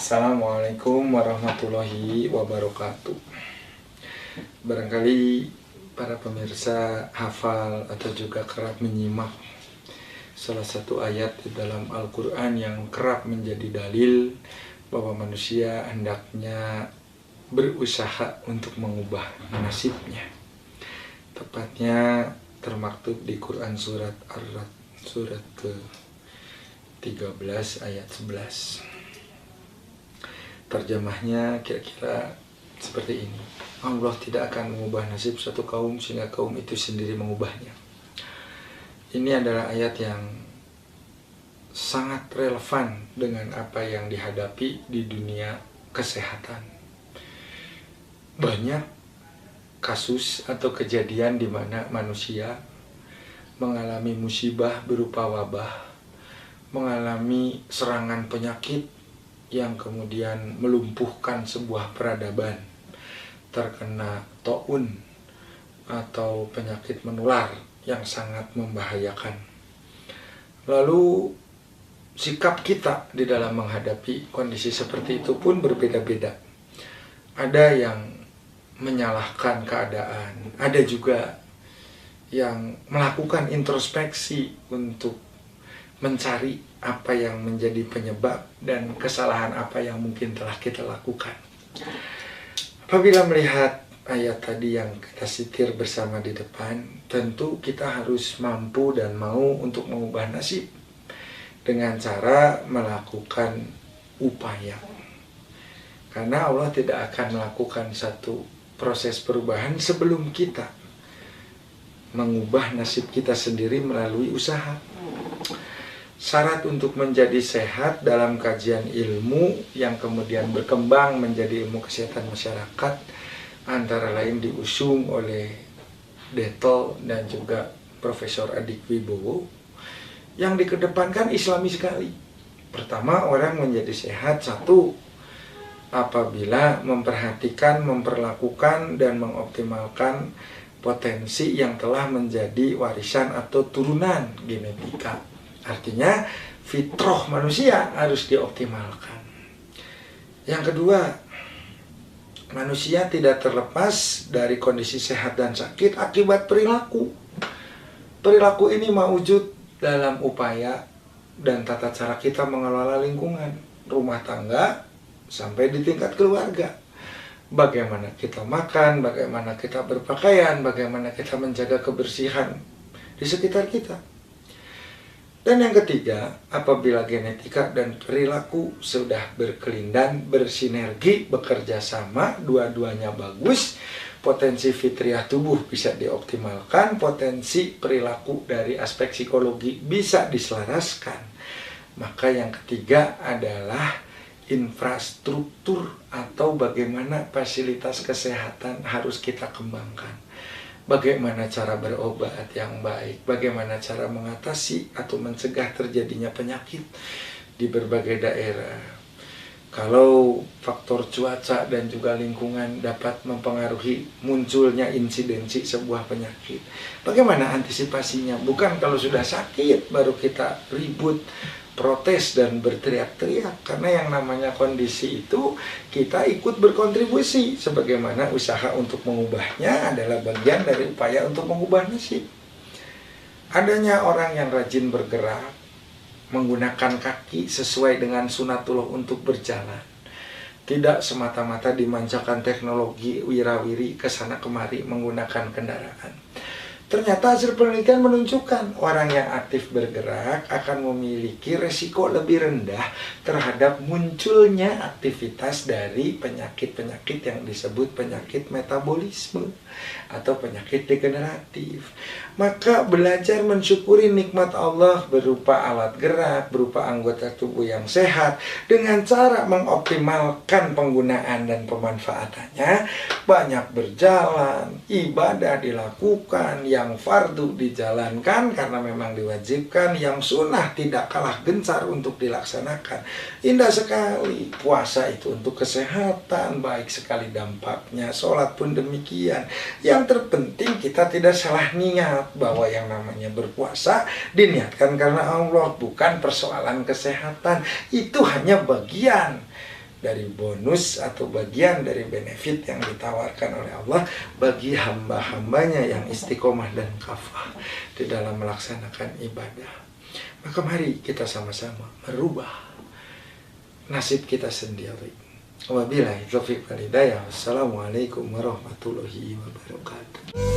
Assalamualaikum warahmatullahi wabarakatuh. Barangkali para pemirsa hafal atau juga kerap menyimak salah satu ayat di dalam Al-Quran yang kerap menjadi dalil bahwa manusia hendaknya berusaha untuk mengubah nasibnya. Tepatnya termaktub di Quran surat Ar-Ra'd, surat ke-13 ayat 11. Terjemahnya kira-kira seperti ini: Allah tidak akan mengubah nasib suatu kaum sehingga kaum itu sendiri mengubahnya. Ini adalah ayat yang sangat relevan dengan apa yang dihadapi di dunia kesehatan. Banyak kasus atau kejadian di mana manusia mengalami musibah berupa wabah, mengalami serangan penyakit yang kemudian melumpuhkan sebuah peradaban, terkena taun atau penyakit menular yang sangat membahayakan. Lalu sikap kita di dalam menghadapi kondisi seperti itu pun berbeda-beda. Ada yang menyalahkan keadaan, ada juga yang melakukan introspeksi untuk mencari apa yang menjadi penyebab dan kesalahan apa yang mungkin telah kita lakukan. Apabila melihat ayat tadi yang kita sitir bersama di depan, tentu kita harus mampu dan mau untuk mengubah nasib dengan cara melakukan upaya. Karena Allah tidak akan melakukan satu proses perubahan sebelum kita mengubah nasib kita sendiri melalui usaha. Syarat untuk menjadi sehat dalam kajian ilmu yang kemudian berkembang menjadi ilmu kesehatan masyarakat, antara lain diusung oleh Detol dan juga Profesor Adik Wibowo, yang dikedepankan Islami sekali. Pertama, orang menjadi sehat satu apabila memperhatikan, memperlakukan dan mengoptimalkan potensi yang telah menjadi warisan atau turunan genetika. Artinya fitrah manusia harus dioptimalkan. Yang kedua, manusia tidak terlepas dari kondisi sehat dan sakit akibat perilaku. Perilaku ini mewujud dalam upaya dan tata cara kita mengelola lingkungan, rumah tangga, sampai di tingkat keluarga. Bagaimana kita makan, bagaimana kita berpakaian, bagaimana kita menjaga kebersihan di sekitar kita. Dan yang ketiga, apabila genetika dan perilaku sudah berkelindan, bersinergi, bekerja sama, dua-duanya bagus, potensi fitriah tubuh bisa dioptimalkan, potensi perilaku dari aspek psikologi bisa diselaraskan. Maka yang ketiga adalah infrastruktur atau bagaimana fasilitas kesehatan harus kita kembangkan. Bagaimana cara berobat yang baik, bagaimana cara mengatasi atau mencegah terjadinya penyakit di berbagai daerah. Kalau faktor cuaca dan juga lingkungan dapat mempengaruhi munculnya insidensi sebuah penyakit, bagaimana antisipasinya? Bukan kalau sudah sakit baru kita ribut, protes dan berteriak-teriak, karena yang namanya kondisi itu kita ikut berkontribusi, sebagaimana usaha untuk mengubahnya adalah bagian dari upaya untuk mengubah nasib. Adanya orang yang rajin bergerak, menggunakan kaki sesuai dengan sunatullah untuk berjalan, tidak semata-mata dimanjakan teknologi wirawiri kesana kemari menggunakan kendaraan. Ternyata hasil penelitian menunjukkan orang yang aktif bergerak akan memiliki resiko lebih rendah terhadap munculnya aktivitas dari penyakit-penyakit yang disebut penyakit metabolisme atau penyakit degeneratif. Maka belajar mensyukuri nikmat Allah berupa alat gerak, berupa anggota tubuh yang sehat, dengan cara mengoptimalkan penggunaan dan pemanfaatannya, banyak berjalan, ibadah dilakukan, yang fardu dijalankan karena memang diwajibkan, yang sunnah tidak kalah gencar untuk dilaksanakan. Indah sekali. Puasa itu untuk kesehatan, baik sekali dampaknya. Sholat pun demikian. Yang terpenting kita tidak salah niat bahwa yang namanya berpuasa diniatkan karena Allah, bukan persoalan kesehatan. Itu hanya bagian dari bonus atau bagian dari benefit yang ditawarkan oleh Allah bagi hamba-hambanya yang istiqomah dan kafah di dalam melaksanakan ibadah. Maka mari kita sama-sama merubah nasib kita sendiri. Wabillahi taufiq wal hidayah. Wassalamualaikum warahmatullahi wabarakatuh.